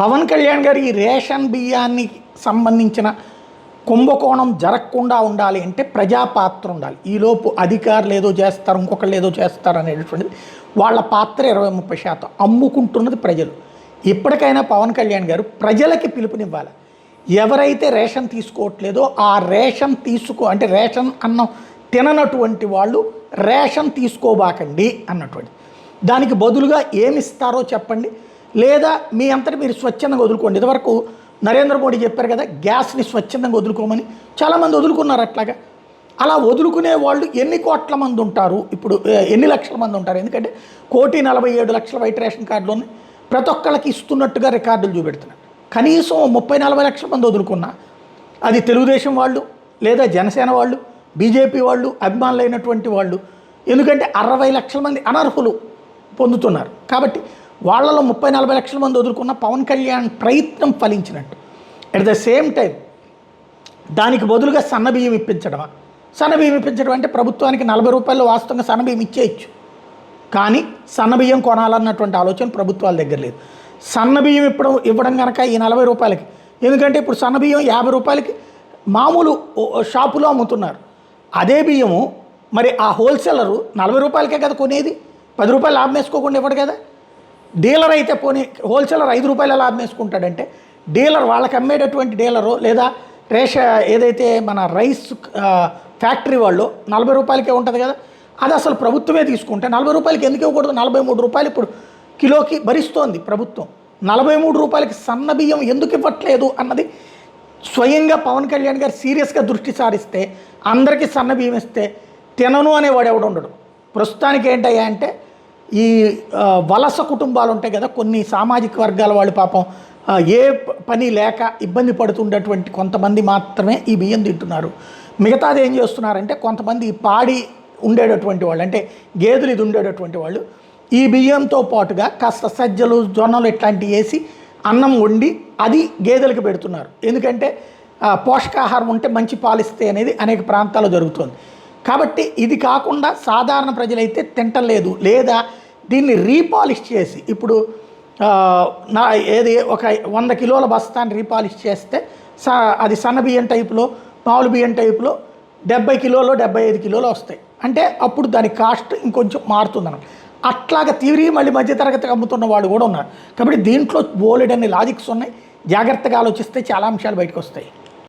పవన్ కళ్యాణ్ గారు ఈ రేషన్ బియ్యానికి సంబంధించిన కుంభకోణం జరగకుండా ఉండాలి అంటే ప్రజాపాత్ర ఉండాలి. ఈలోపు అధికారులు ఏదో చేస్తారు, ఇంకొకళ్ళు ఏదో చేస్తారు అనేటువంటిది వాళ్ళ పాత్ర 20-30%. అమ్ముకుంటున్నది ప్రజలు. ఇప్పటికైనా పవన్ కళ్యాణ్ గారు ప్రజలకి పిలుపునివ్వాలి. ఎవరైతే రేషన్ తీసుకోవట్లేదో ఆ రేషన్ అంటే రేషన్ అన్నం తిననటువంటి వాళ్ళు రేషన్ తీసుకోబాకండి అన్నటువంటి దానికి బదులుగా ఏమిస్తారో చెప్పండి, లేదా మీ అంతటి మీరు స్వచ్ఛందంగా వదులుకోండి. ఇదివరకు నరేంద్ర మోడీ చెప్పారు కదా గ్యాస్ని స్వచ్ఛందంగా వదులుకోమని, చాలామంది వదులుకున్నారు. అట్లాగా అలా వదులుకునే వాళ్ళు ఎన్ని కోట్ల మంది ఉంటారు, ఇప్పుడు ఎన్ని లక్షల మంది ఉంటారు? ఎందుకంటే 1,47,00,000 వైట్ రేషన్ కార్డులు ఉన్నాయి. ప్రతి ఒక్కళ్ళకి ఇస్తున్నట్టుగా రికార్డులు చూపెడుతున్నారు. కనీసం 30-40 లక్షల మంది వదులుకున్నా అది తెలుగుదేశం వాళ్ళు, లేదా జనసేన వాళ్ళు, బీజేపీ వాళ్ళు, అభిమానులైనటువంటి వాళ్ళు. ఎందుకంటే 60 లక్షల మంది అనర్హులు పొందుతున్నారు. కాబట్టి వాళ్ళలో 30-40 లక్షల మంది వదులుకున్న పవన్ కళ్యాణ్ ప్రయత్నం ఫలించినట్టు. అట్ ద సేమ్ టైం దానికి బదులుగా సన్నబియ్యం ఇప్పించడమా? సన్నబియ్యం ఇప్పించడం అంటే ప్రభుత్వానికి 40 రూపాయలు వాస్తవంగా సన్నబియ్యం ఇచ్చేయచ్చు, కానీ సన్నబియ్యం కొనాలన్నటువంటి ఆలోచన ప్రభుత్వాల దగ్గర లేదు. సన్నబియ్యం ఇవ్వడం కనుక ఈ 40 రూపాయలకి, ఎందుకంటే ఇప్పుడు సన్నబియ్యం 50 రూపాయలకి మామూలు షాపులో అమ్ముతున్నారు. అదే బియ్యము మరి ఆ హోల్సేలరు 40 రూపాయలకే కదా కొనేది, 10 రూపాయలు లాభం వేసుకోకుండా ఇవ్వడు కదా. డీలర్ అయితే హోల్సేలర్ 5 రూపాయలు లాభం వేసుకుంటాడంటే డీలర్ వాళ్ళకి అమ్మేటటువంటి డీలరు లేదా ఏదైతే మన రైస్ ఫ్యాక్టరీ వాళ్ళు 40 రూపాయలకే ఉంటుంది కదా. అది అసలు ప్రభుత్వమే తీసుకుంటే 40 రూపాయలకి ఎందుకు ఇవ్వకూడదు? 43 రూపాయలు ఇప్పుడు కిలోకి భరిస్తోంది ప్రభుత్వం. 43 రూపాయలకి సన్న బియ్యం ఎందుకు ఇవ్వట్లేదు అన్నది స్వయంగా పవన్ కళ్యాణ్ గారు సీరియస్గా దృష్టి సారిస్తే అందరికీ సన్న బియ్యం ఇస్తే తినను అనేవాడు ఎవడు ఉండడు. ప్రస్తుతానికి ఏంటయ్యా అంటే ఈ వలస కుటుంబాలు ఉంటాయి కదా, కొన్ని సామాజిక వర్గాల వాళ్ళు పాపం ఏ పని లేక ఇబ్బంది పడుతుండేటువంటి కొంతమంది మాత్రమే ఈ బియ్యం తింటున్నారు. మిగతాది ఏం చేస్తున్నారంటే కొంతమంది పాడి ఉండేటటువంటి వాళ్ళు, అంటే గేదెలు ఇది ఉండేటటువంటి వాళ్ళు ఈ బియ్యంతో పాటుగా కాస్త సజ్జలు, జొన్నలు ఇట్లాంటివి వేసి అన్నం వండి అది గేదెలకు పెడుతున్నారు. ఎందుకంటే పోషకాహారం ఉంటే మంచి పాలిస్తే అనేది అనేక ప్రాంతాల్లో జరుగుతుంది. కాబట్టి ఇది కాకుండా సాధారణ ప్రజలైతే తింటలేదు, లేదా దీన్ని రీపాలిష్ చేసి ఇప్పుడు ఒక 100 కిలోల బస్తాన్ని రీపాలిష్ చేస్తే అది సన్న బియ్యం టైపులో, మామూలు బియ్యం టైపులో 70 కిలోలు 75 కిలోలు వస్తాయి. అంటే అప్పుడు దాని కాస్ట్ ఇంకొంచెం మారుతుందన్నమాట. అట్లాగా తిరిగి మళ్ళీ మధ్యతరగతికి అమ్ముతున్న వాళ్ళు కూడా ఉన్నారు. కాబట్టి దీంట్లో బోలెడన్ని లాజిక్స్ ఉన్నాయి. జాగ్రత్తగా ఆలోచిస్తే చాలా అంశాలు బయటకు వస్తాయి.